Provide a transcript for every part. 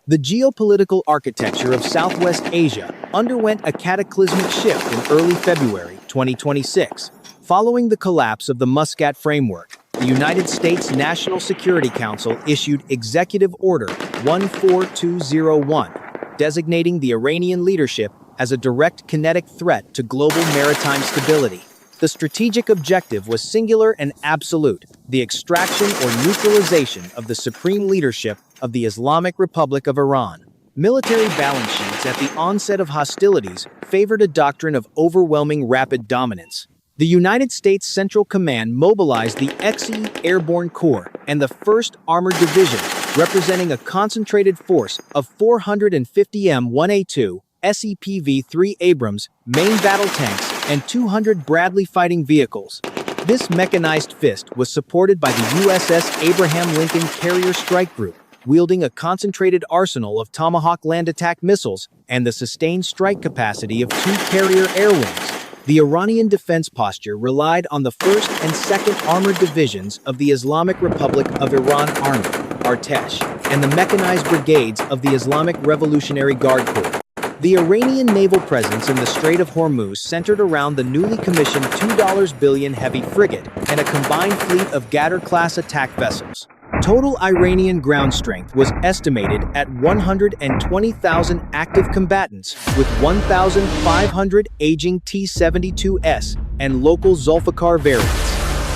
The geopolitical architecture of Southwest Asia underwent a cataclysmic shift in early February 2026. Following the collapse of the Muscat Framework, the United States National Security Council issued Executive Order 14201, designating the Iranian leadership as a direct kinetic threat to global maritime stability. The strategic objective was singular and absolute: the extraction or neutralization of the supreme leadership of the Islamic Republic of Iran. Military balance sheets at the onset of hostilities favored a doctrine of overwhelming rapid dominance. The United States Central Command mobilized the XE Airborne Corps and the 1st Armored Division, representing a concentrated force of 450 M1A2 SEPV-3 Abrams main battle tanks and 200 Bradley fighting vehicles. This mechanized fist was supported by the USS Abraham Lincoln Carrier Strike Group, wielding a concentrated arsenal of Tomahawk land attack missiles and the sustained strike capacity of 2 carrier air wings. The Iranian defense posture relied on the 1st and 2nd Armored Divisions of the Islamic Republic of Iran Army, Artesh, and the mechanized brigades of the Islamic Revolutionary Guard Corps. The Iranian naval presence in the Strait of Hormuz centered around the newly commissioned $2 billion heavy frigate and a combined fleet of Ghadar-class attack vessels. Total Iranian ground strength was estimated at 120,000 active combatants, with 1,500 aging T-72S and local Zulfikar variants.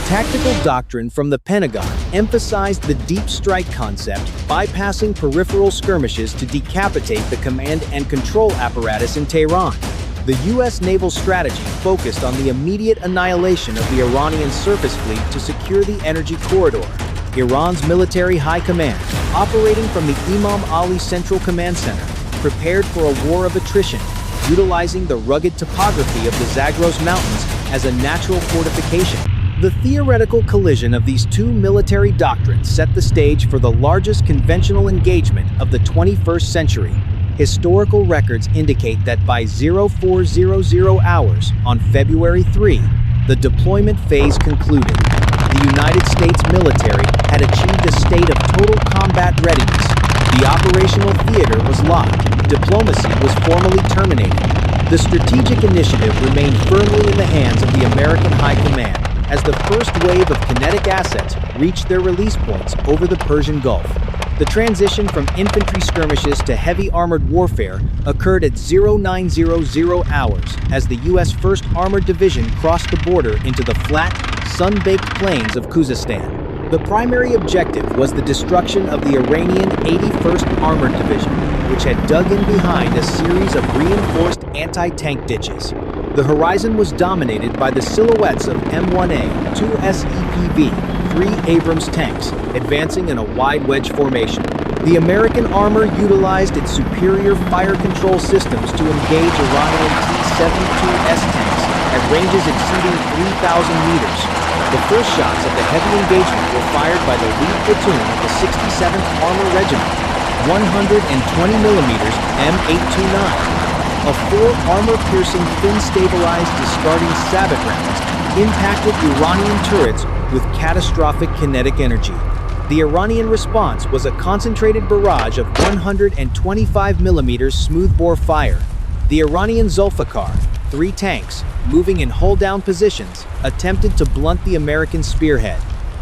Tactical doctrine from the Pentagon emphasized the deep strike concept, bypassing peripheral skirmishes to decapitate the command and control apparatus in Tehran. The U.S. naval strategy focused on the immediate annihilation of the Iranian surface fleet to secure the energy corridor. Iran's military high command, operating from the Imam Ali Central Command Center, prepared for a war of attrition, utilizing the rugged topography of the Zagros Mountains as a natural fortification. The theoretical collision of these two military doctrines set the stage for the largest conventional engagement of the 21st century. Historical records indicate that by 0400 hours on February 3, the deployment phase concluded. The United States military had achieved a state of total combat readiness. The operational theater was locked. Diplomacy was formally terminated. The strategic initiative remained firmly in the hands of the American High Command as the first wave of kinetic assets reached their release points over the Persian Gulf. The transition from infantry skirmishes to heavy armored warfare occurred at 0900 hours as the U.S. 1st Armored Division crossed the border into the flat, sun-baked plains of Khuzestan. The primary objective was the destruction of the Iranian 81st Armored Division, which had dug in behind a series of reinforced anti-tank ditches. The horizon was dominated by the silhouettes of M1A, 2 SEPV, 3 Abrams tanks, advancing in a wide wedge formation. The American armor utilized its superior fire control systems to engage Iranian T-72S tanks at ranges exceeding 3,000 meters. The first shots of the heavy engagement were fired by the lead platoon of the 67th Armor Regiment, 120mm M829. A 4 armor-piercing fin-stabilized discarding Sabot rounds impacted Iranian turrets with catastrophic kinetic energy. The Iranian response was a concentrated barrage of 125mm smoothbore fire. The Iranian Zulfikar, 3 tanks, moving in hull-down positions, attempted to blunt the American spearhead.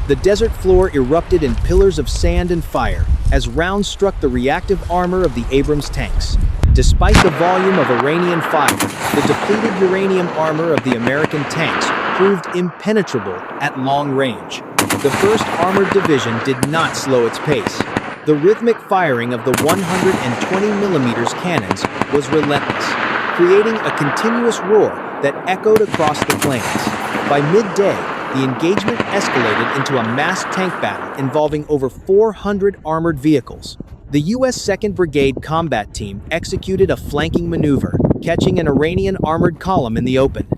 The desert floor erupted in pillars of sand and fire as rounds struck the reactive armor of the Abrams tanks. Despite the volume of Iranian fire, the depleted uranium armor of the American tanks proved impenetrable at long range. The 1st Armored Division did not slow its pace. The rhythmic firing of the 120mm cannons was relentless, creating a continuous roar that echoed across the plains. By midday, the engagement escalated into a massed tank battle involving over 400 armored vehicles. The U.S. 2nd Brigade combat team executed a flanking maneuver, catching an Iranian armored column in the open.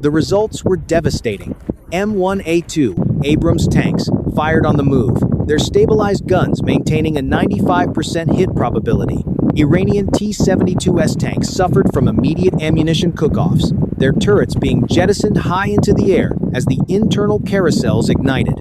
The results were devastating. M1A2 Abrams tanks fired on the move, their stabilized guns maintaining a 95% hit probability. Iranian T-72S tanks suffered from immediate ammunition cook-offs, their turrets being jettisoned high into the air as the internal carousels ignited.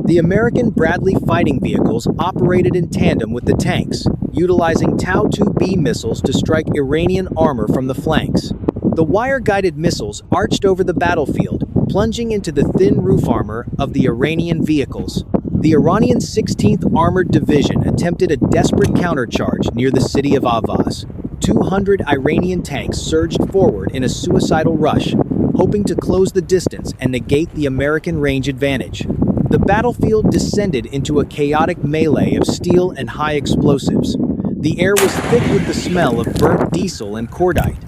The American Bradley fighting vehicles operated in tandem with the tanks, utilizing Tau-2B missiles to strike Iranian armor from the flanks. The wire-guided missiles arched over the battlefield, plunging into the thin roof armor of the Iranian vehicles. The Iranian 16th Armored Division attempted a desperate countercharge near the city of Avaz. 200 Iranian tanks surged forward in a suicidal rush, hoping to close the distance and negate the American range advantage. The battlefield descended into a chaotic melee of steel and high explosives. The air was thick with the smell of burnt diesel and cordite.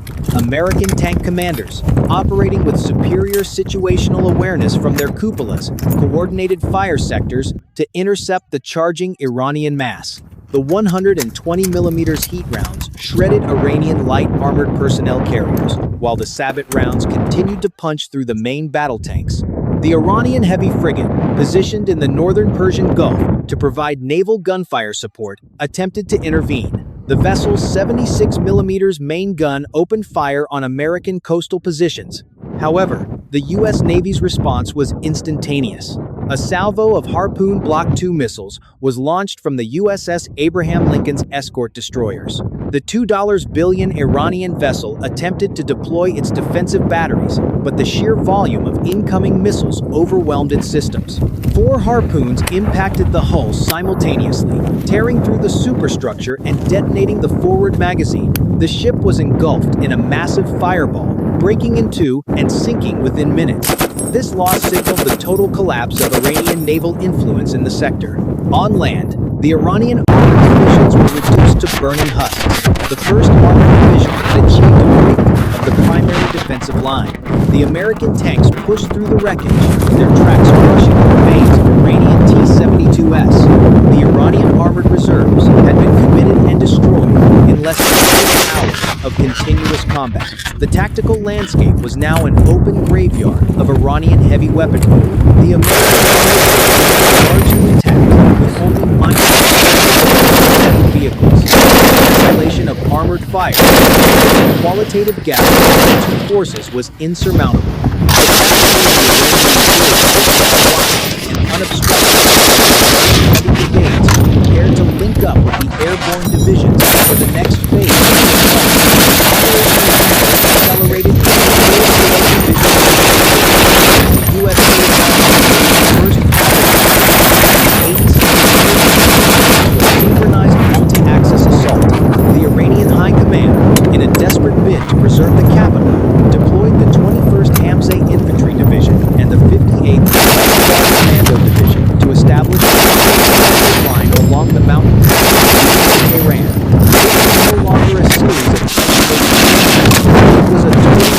American tank commanders, operating with superior situational awareness from their cupolas, coordinated fire sectors to intercept the charging Iranian mass. The 120mm heat rounds shredded Iranian light armored personnel carriers, while the sabot rounds continued to punch through the main battle tanks. The Iranian heavy frigate, positioned in the northern Persian Gulf to provide naval gunfire support, attempted to intervene. The vessel's 76mm main gun opened fire on American coastal positions. However, the U.S. Navy's response was instantaneous. A salvo of Harpoon Block II missiles was launched from the USS Abraham Lincoln's escort destroyers. The $2 billion Iranian vessel attempted to deploy its defensive batteries, but the sheer volume of incoming missiles overwhelmed its systems. 4 harpoons impacted the hull simultaneously, tearing through the superstructure and detonating the forward magazine. The ship was engulfed in a massive fireball, breaking in two and sinking within minutes. This loss signaled the total collapse of Iranian naval influence in the sector. On land, the Iranian armored divisions were reduced to burning husks. The 1st Armored Division had achieved a breakthrough of the primary defensive line. The American tanks pushed through the wreckage, their tracks crushing the remains of Iranian T-72s. The Iranian armored reserves had been committed and destroyed in less than 6 hours of continuous combat. The tactical landscape was now an open graveyard of Iranian heavy weaponry. The American army was largely intact, with only minor heavy vehicles. The escalation of armored fire, the qualitative gap between the two forces was insurmountable. The and unobstructed heavy brigades prepared to link up with the airborne divisions for the next phase of the accelerated the U.S. first synchronized multi-axis assault. The Iranian High Command, in a desperate bid to preserve the capital, deployed the 21st Hamzeh Infantry Division and the 58th Commando Division to establish a line along the mountain of Iran. It was no longer a series of it was a total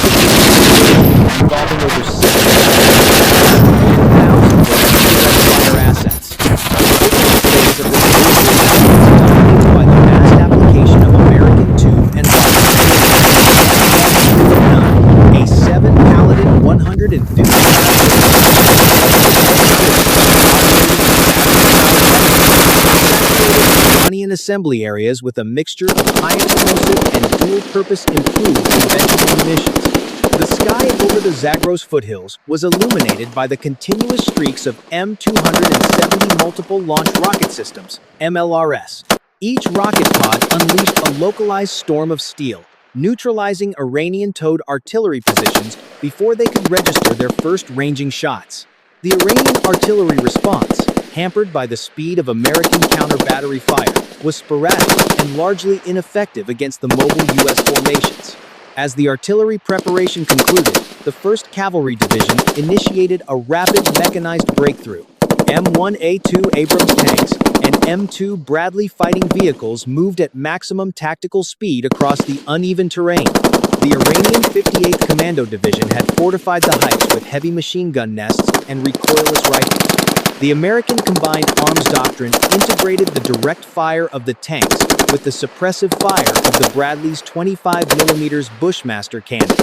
involving over 6,000 fire assets. Phase of this dominated by the vast application of American tube and a 7-palleted 150 Iranian assembly areas with a mixture of high explosive and dual-purpose improved conventional munitions. The sky over the Zagros foothills was illuminated by the continuous streaks of M270 multiple launch rocket systems, MLRS. Each rocket pod unleashed a localized storm of steel, neutralizing Iranian-towed artillery positions before they could register their first ranging shots. The Iranian artillery response, hampered by the speed of American counter-battery fire, was sporadic and largely ineffective against the mobile U.S. formations. As the artillery preparation concluded, the 1st Cavalry Division initiated a rapid mechanized breakthrough. M1A2 Abrams tanks and M2 Bradley fighting vehicles moved at maximum tactical speed across the uneven terrain. The Iranian 58th Commando Division had fortified the heights with heavy machine gun nests and recoilless rifles. The American Combined Arms Doctrine integrated the direct fire of the tanks with the suppressive fire of the Bradley's 25mm Bushmaster cannons.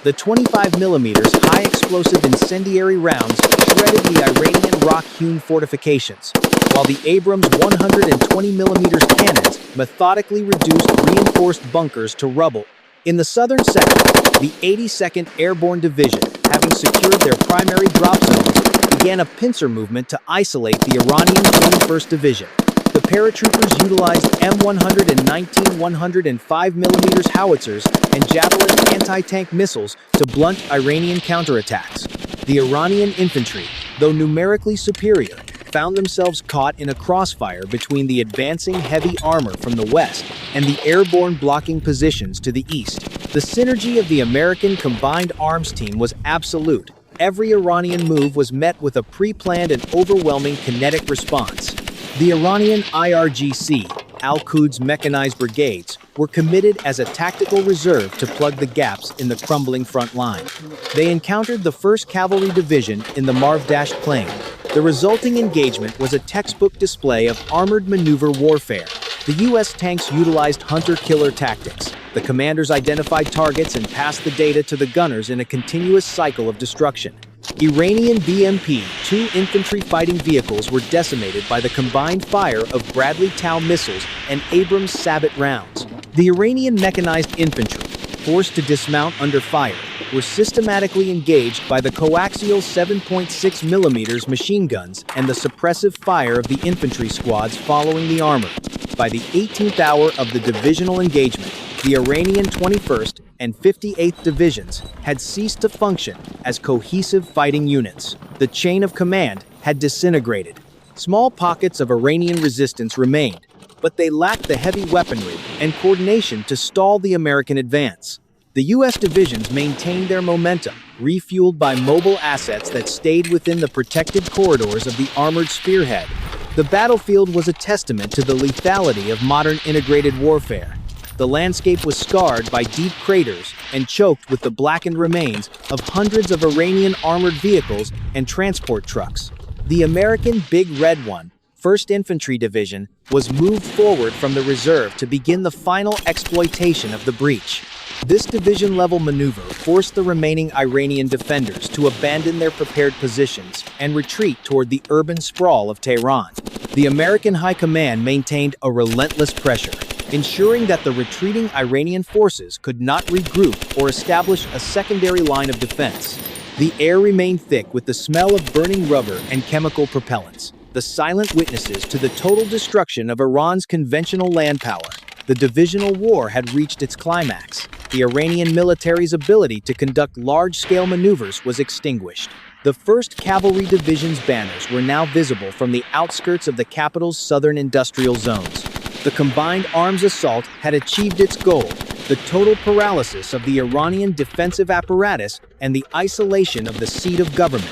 The 25mm high-explosive incendiary rounds shredded the Iranian rock-hewn fortifications, while the Abrams 120mm cannons methodically reduced reinforced bunkers to rubble. In the southern sector, the 82nd Airborne Division, having having secured their primary drop zones, began a pincer movement to isolate the Iranian 21st Division. The paratroopers utilized M119 105mm howitzers and Javelin anti-tank missiles to blunt Iranian counterattacks. The Iranian infantry, though numerically superior, found themselves caught in a crossfire between the advancing heavy armor from the west and the airborne blocking positions to the east. The synergy of the American combined arms team was absolute. Every Iranian move was met with a pre-planned and overwhelming kinetic response. The Iranian IRGC, Al-Quds mechanized brigades, were committed as a tactical reserve to plug the gaps in the crumbling front line. They encountered the 1st Cavalry Division in the Marv-Dasht Plain. The resulting engagement was a textbook display of armored maneuver warfare. The U.S. tanks utilized hunter-killer tactics. The commanders identified targets and passed the data to the gunners in a continuous cycle of destruction. Iranian BMP-2 infantry fighting vehicles were decimated by the combined fire of Bradley Tau missiles and Abrams Sabot rounds. The Iranian mechanized infantry, forced to dismount under fire, were systematically engaged by the coaxial 7.6mm machine guns and the suppressive fire of the infantry squads following the armor. By the 18th hour of the divisional engagement, the Iranian 21st and 58th Divisions had ceased to function as cohesive fighting units. The chain of command had disintegrated. Small pockets of Iranian resistance remained, but they lacked the heavy weaponry and coordination to stall the American advance. The U.S. divisions maintained their momentum, refueled by mobile assets that stayed within the protected corridors of the armored spearhead. The battlefield was a testament to the lethality of modern integrated warfare. The landscape was scarred by deep craters and choked with the blackened remains of hundreds of Iranian armored vehicles and transport trucks. The American Big Red One, 1st Infantry Division, was moved forward from the reserve to begin the final exploitation of the breach. This division-level maneuver forced the remaining Iranian defenders to abandon their prepared positions and retreat toward the urban sprawl of Tehran. The American High Command maintained a relentless pressure, ensuring that the retreating Iranian forces could not regroup or establish a secondary line of defense. The air remained thick with the smell of burning rubber and chemical propellants, the silent witnesses to the total destruction of Iran's conventional land power. The divisional war had reached its climax. The Iranian military's ability to conduct large-scale maneuvers was extinguished. The 1st Cavalry Division's banners were now visible from the outskirts of the capital's southern industrial zones. The combined arms assault had achieved its goal, the total paralysis of the Iranian defensive apparatus and the isolation of the seat of government.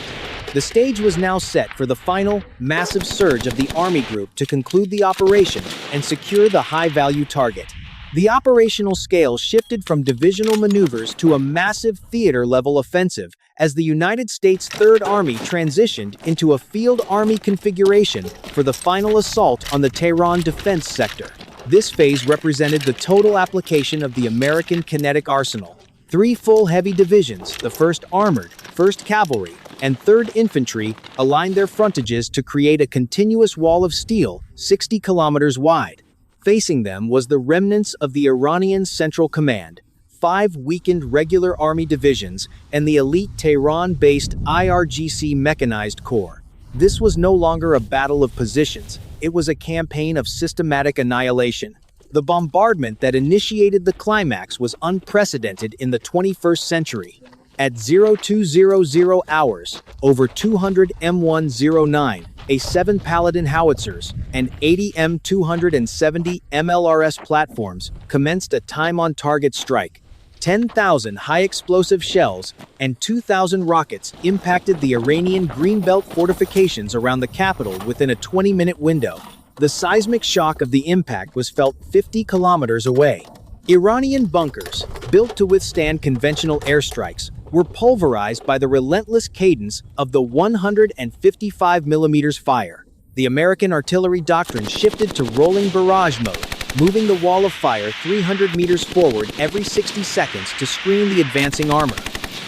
The stage was now set for the final, massive surge of the army group to conclude the operation and secure the high-value target. The operational scale shifted from divisional maneuvers to a massive theater-level offensive as the United States Third Army transitioned into a field army configuration for the final assault on the Tehran defense sector. This phase represented the total application of the American kinetic arsenal. 3 full heavy divisions, the 1st Armored, 1st Cavalry, and 3rd Infantry, aligned their frontages to create a continuous wall of steel 60 kilometers wide. Facing them was the remnants of the Iranian Central Command, 5 weakened regular army divisions, and the elite Tehran-based IRGC Mechanized Corps. This was no longer a battle of positions, it was a campaign of systematic annihilation. The bombardment that initiated the climax was unprecedented in the 21st century. At 0200 hours, over 200 M109, A7 Paladin howitzers, and 80 M270 MLRS platforms commenced a time-on-target strike. 10,000 high-explosive shells and 2,000 rockets impacted the Iranian Greenbelt fortifications around the capital within a 20-minute window. The seismic shock of the impact was felt 50 kilometers away. Iranian bunkers, built to withstand conventional airstrikes, were pulverized by the relentless cadence of the 155mm fire. The American artillery doctrine shifted to rolling barrage mode, moving the wall of fire 300 meters forward every 60 seconds to screen the advancing armor.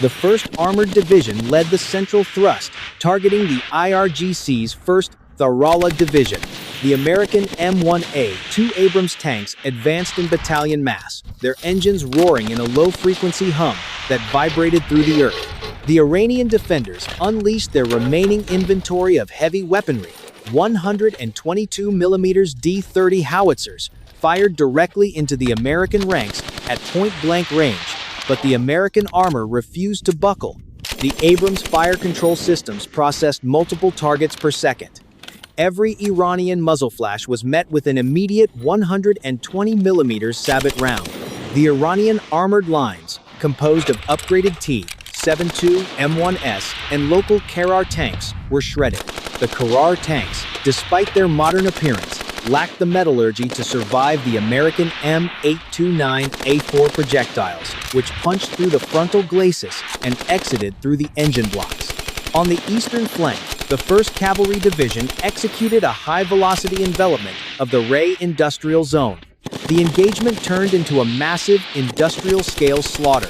The 1st Armored Division led the central thrust, targeting the IRGC's 1st Tharala Division. The American M1A2 Abrams tanks advanced in battalion mass, their engines roaring in a low-frequency hum that vibrated through the earth. The Iranian defenders unleashed their remaining inventory of heavy weaponry, 122mm D-30 howitzers, fired directly into the American ranks at point-blank range, but the American armor refused to buckle. The Abrams fire control systems processed multiple targets per second. Every Iranian muzzle flash was met with an immediate 120mm sabot round. The Iranian armored lines, composed of upgraded T-72 M1S and local Karar tanks, were shredded. The Karar tanks, despite their modern appearance, lacked the metallurgy to survive the American M829A4 projectiles, which punched through the frontal glacis and exited through the engine blocks. On the eastern flank, the 1st Cavalry Division executed a high-velocity envelopment of the Ray Industrial Zone. The engagement turned into a massive industrial-scale slaughter.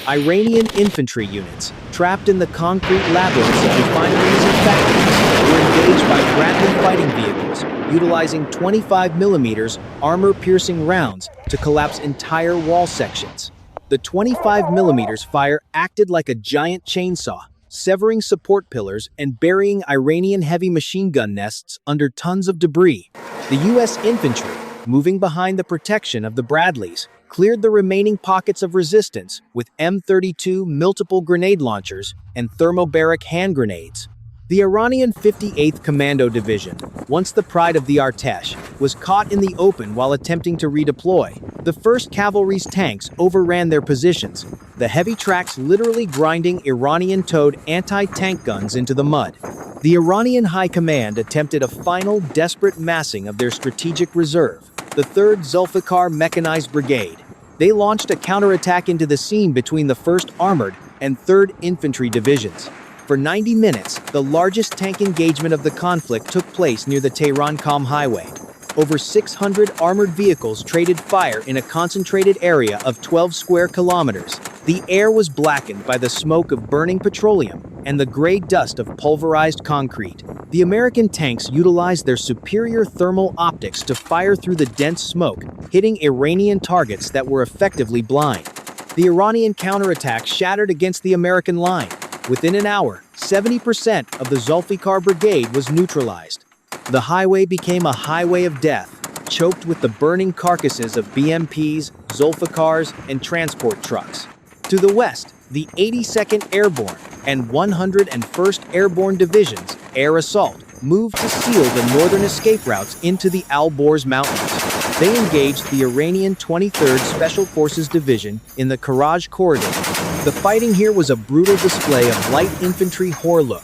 Iranian infantry units, trapped in the concrete labyrinths of refineries and factories, were engaged by Bradley fighting vehicles, utilizing 25mm armor-piercing rounds to collapse entire wall sections. The 25mm fire acted like a giant chainsaw, severing support pillars and burying Iranian heavy machine gun nests under tons of debris. The U.S. infantry, moving behind the protection of the Bradleys, cleared the remaining pockets of resistance with M32 multiple grenade launchers and thermobaric hand grenades. The Iranian 58th Commando Division, once the pride of the Artesh, was caught in the open while attempting to redeploy. The 1st Cavalry's tanks overran their positions, the heavy tracks literally grinding Iranian-towed anti-tank guns into the mud. The Iranian High Command attempted a final desperate massing of their strategic reserve, the 3rd Zulfikar Mechanized Brigade. They launched a counterattack into the seam between the 1st Armored and 3rd Infantry Divisions. For 90 minutes, the largest tank engagement of the conflict took place near the Tehran-Qom Highway. Over 600 armored vehicles traded fire in a concentrated area of 12 square kilometers. The air was blackened by the smoke of burning petroleum and the gray dust of pulverized concrete. The American tanks utilized their superior thermal optics to fire through the dense smoke, hitting Iranian targets that were effectively blind. The Iranian counterattack shattered against the American line. Within an hour, 70% of the Zulfikar Brigade was neutralized. The highway became a highway of death, choked with the burning carcasses of BMPs, Zulfikars, and transport trucks. To the west, the 82nd Airborne and 101st Airborne Divisions, Air Assault, moved to seal the northern escape routes into the Al-Borz Mountains. They engaged the Iranian 23rd Special Forces Division in the Karaj Corridor. The fighting here was a brutal display of light infantry Horlook.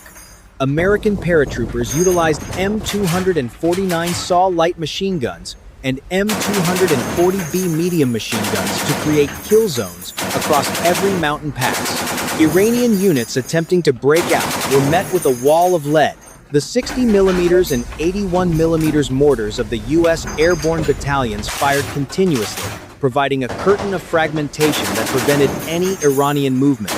American paratroopers utilized M249 SAW light machine guns and M240B medium machine guns to create kill zones across every mountain pass. Iranian units attempting to break out were met with a wall of lead. The 60mm and 81mm mortars of the U.S. airborne battalions fired continuously, providing a curtain of fragmentation that prevented any Iranian movement.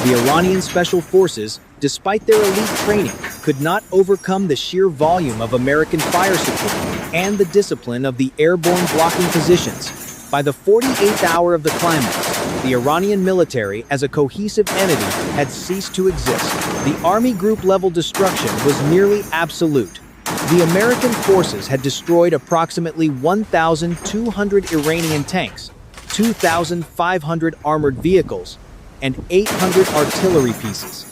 The Iranian Special Forces, despite their elite training, could not overcome the sheer volume of American fire support and the discipline of the airborne blocking positions. By the 48th hour of the climax, the Iranian military as a cohesive entity had ceased to exist. The army group-level destruction was nearly absolute. The American forces had destroyed approximately 1,200 Iranian tanks, 2,500 armored vehicles, and 800 artillery pieces.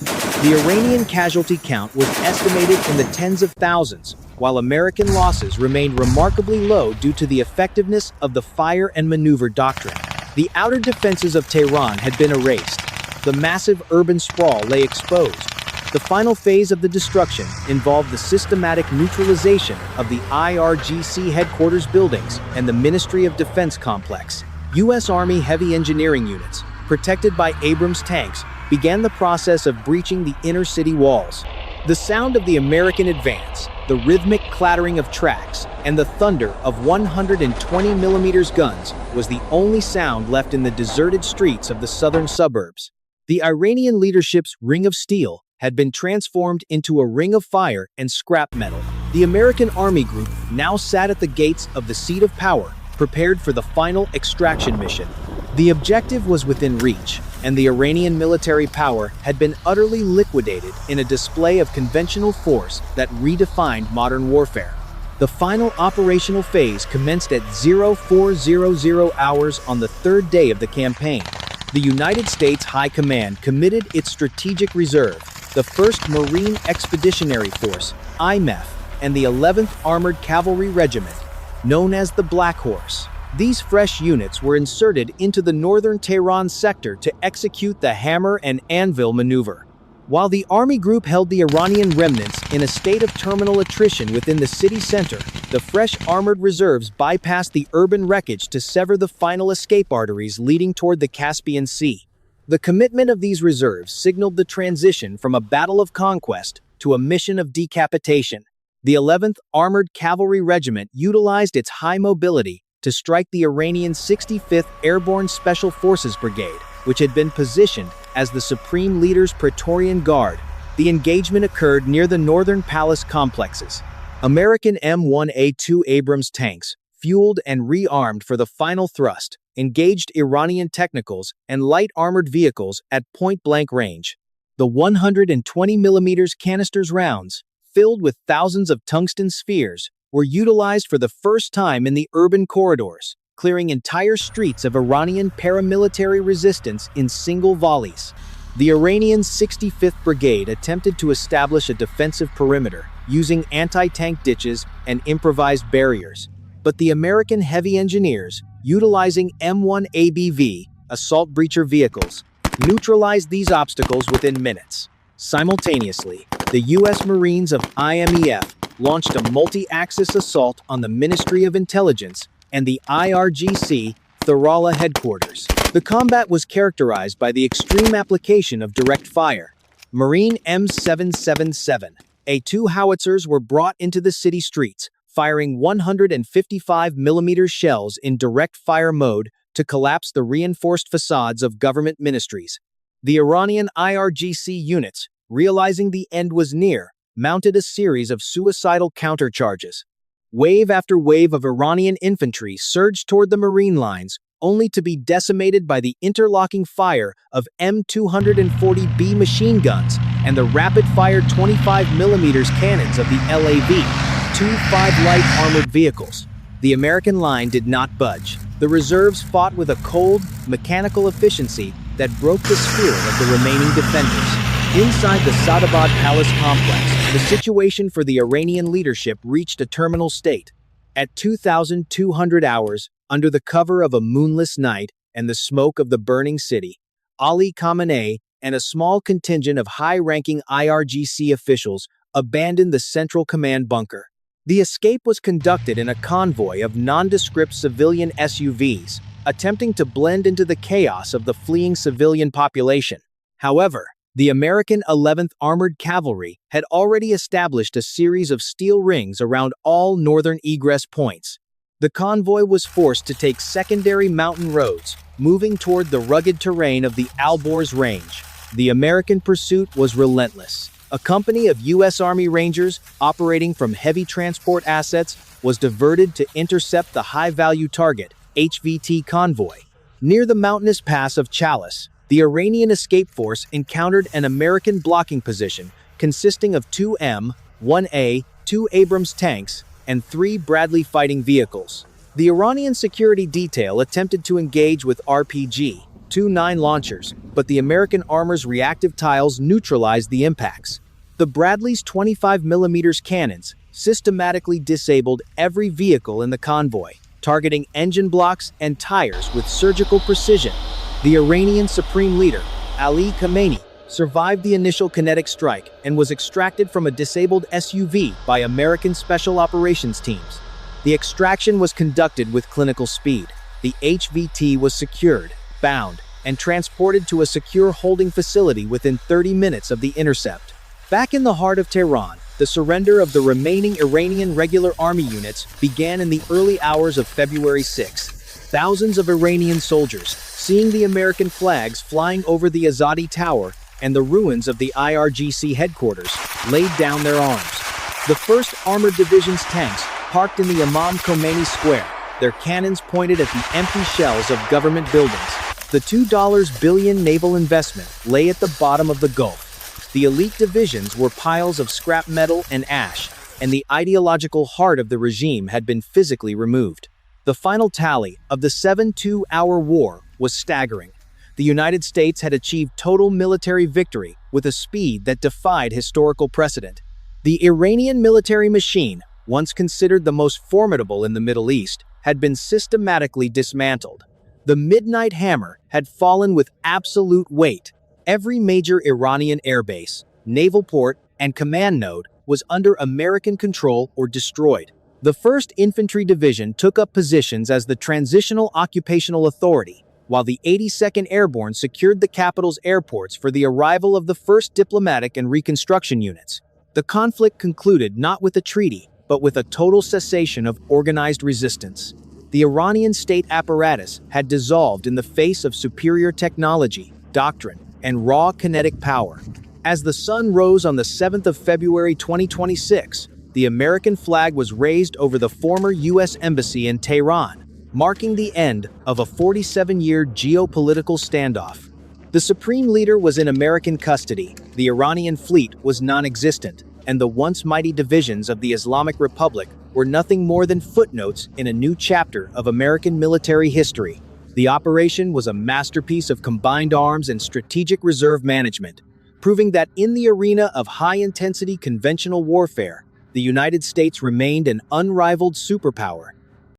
The Iranian casualty count was estimated in the tens of thousands, while American losses remained remarkably low due to the effectiveness of the fire and maneuver doctrine. The outer defenses of Tehran had been erased. The massive urban sprawl lay exposed. The final phase of the destruction involved the systematic neutralization of the IRGC headquarters buildings and the Ministry of Defense complex. U.S. Army heavy engineering units, protected by Abrams tanks, began the process of breaching the inner city walls. The sound of the American advance, the rhythmic clattering of tracks, and the thunder of 120mm guns was the only sound left in the deserted streets of the southern suburbs. The Iranian leadership's ring of steel had been transformed into a ring of fire and scrap metal. The American Army Group now sat at the gates of the seat of power, prepared for the final extraction mission. The objective was within reach. and the Iranian military power had been utterly liquidated in a display of conventional force that redefined modern warfare. The final operational phase commenced at 0400 hours on the third day of the campaign. The United States High Command committed its strategic reserve, the 1st Marine Expeditionary Force, IMEF, and the 11th Armored Cavalry Regiment, known as the Black Horse. These fresh units were inserted into the northern Tehran sector to execute the Hammer and Anvil maneuver. While the army group held the Iranian remnants in a state of terminal attrition within the city center, the fresh armored reserves bypassed the urban wreckage to sever the final escape arteries leading toward the Caspian Sea. The commitment of these reserves signaled the transition from a battle of conquest to a mission of decapitation. The 11th Armored Cavalry Regiment utilized its high mobility to strike the Iranian 65th Airborne Special Forces Brigade, which had been positioned as the Supreme Leader's Praetorian Guard. The engagement occurred near the northern palace complexes. American M1A2 Abrams tanks, fueled and rearmed for the final thrust, engaged Iranian technicals and light armored vehicles at point-blank range. The 120mm canisters rounds, filled with thousands of tungsten spheres, were utilized for the first time in the urban corridors, clearing entire streets of Iranian paramilitary resistance in single volleys. The Iranian 65th Brigade attempted to establish a defensive perimeter using anti-tank ditches and improvised barriers, but the American heavy engineers, utilizing M1 ABV assault breacher vehicles, neutralized these obstacles within minutes. Simultaneously, the U.S. Marines of IMEF launched a multi-axis assault on the Ministry of Intelligence and the IRGC Thurala headquarters. The combat was characterized by the extreme application of direct fire. Marine M777 A2 howitzers were brought into the city streets, firing 155mm shells in direct fire mode to collapse the reinforced facades of government ministries. The Iranian IRGC units, realizing the end was near, mounted a series of suicidal countercharges. Wave after wave of Iranian infantry surged toward the marine lines, only to be decimated by the interlocking fire of M240B machine guns and the rapid-fire 25mm cannons of the LAV, 2 light armored vehicles. The American line did not budge. The reserves fought with a cold, mechanical efficiency that broke the spirit of the remaining defenders. Inside the Sadabad Palace complex, the situation for the Iranian leadership reached a terminal state. At 2,200 hours, under the cover of a moonless night and the smoke of the burning city, Ali Khamenei and a small contingent of high-ranking IRGC officials abandoned the Central Command bunker. The escape was conducted in a convoy of nondescript civilian SUVs, attempting to blend into the chaos of the fleeing civilian population. However, the American 11th Armored Cavalry had already established a series of steel rings around all northern egress points. The convoy was forced to take secondary mountain roads, moving toward the rugged terrain of the Alborz Range. The American pursuit was relentless. A company of U.S. Army Rangers, operating from heavy transport assets, was diverted to intercept the high-value target, HVT convoy. Near the mountainous pass of Chalice, the Iranian escape force encountered an American blocking position consisting of 2 M1A, 2 Abrams tanks, and 3 Bradley fighting vehicles. The Iranian security detail attempted to engage with RPG, 2 9 launchers, but the American armor's reactive tiles neutralized the impacts. The Bradley's 25mm cannons systematically disabled every vehicle in the convoy, targeting engine blocks and tires with surgical precision. The Iranian Supreme Leader, Ali Khamenei, survived the initial kinetic strike and was extracted from a disabled SUV by American Special Operations teams. The extraction was conducted with clinical speed. The HVT was secured, bound, and transported to a secure holding facility within 30 minutes of the intercept. Back in the heart of Tehran, the surrender of the remaining Iranian regular army units began in the early hours of February 6. Thousands of Iranian soldiers, seeing the American flags flying over the Azadi Tower and the ruins of the IRGC headquarters, laid down their arms. The 1st Armored Division's tanks parked in the Imam Khomeini Square, their cannons pointed at the empty shells of government buildings. The $2 billion naval investment lay at the bottom of the Gulf. The elite divisions were piles of scrap metal and ash, and the ideological heart of the regime had been physically removed. The final tally of the 72-hour war was staggering. The United States had achieved total military victory with a speed that defied historical precedent. The Iranian military machine, once considered the most formidable in the Middle East, had been systematically dismantled. The midnight hammer had fallen with absolute weight. Every major Iranian airbase, naval port, and command node was under American control or destroyed. The 1st Infantry Division took up positions as the Transitional Occupational Authority, while the 82nd Airborne secured the capital's airports for the arrival of the 1st Diplomatic and Reconstruction Units. The conflict concluded not with a treaty, but with a total cessation of organized resistance. The Iranian state apparatus had dissolved in the face of superior technology, doctrine, and raw kinetic power. As the sun rose on the 7th of February 2026, the American flag was raised over the former U.S. Embassy in Tehran, marking the end of a 47-year geopolitical standoff. The supreme leader was in American custody, the Iranian fleet was non-existent, and the once mighty divisions of the Islamic Republic were nothing more than footnotes in a new chapter of American military history. The operation was a masterpiece of combined arms and strategic reserve management, proving that in the arena of high-intensity conventional warfare, the United States remained an unrivaled superpower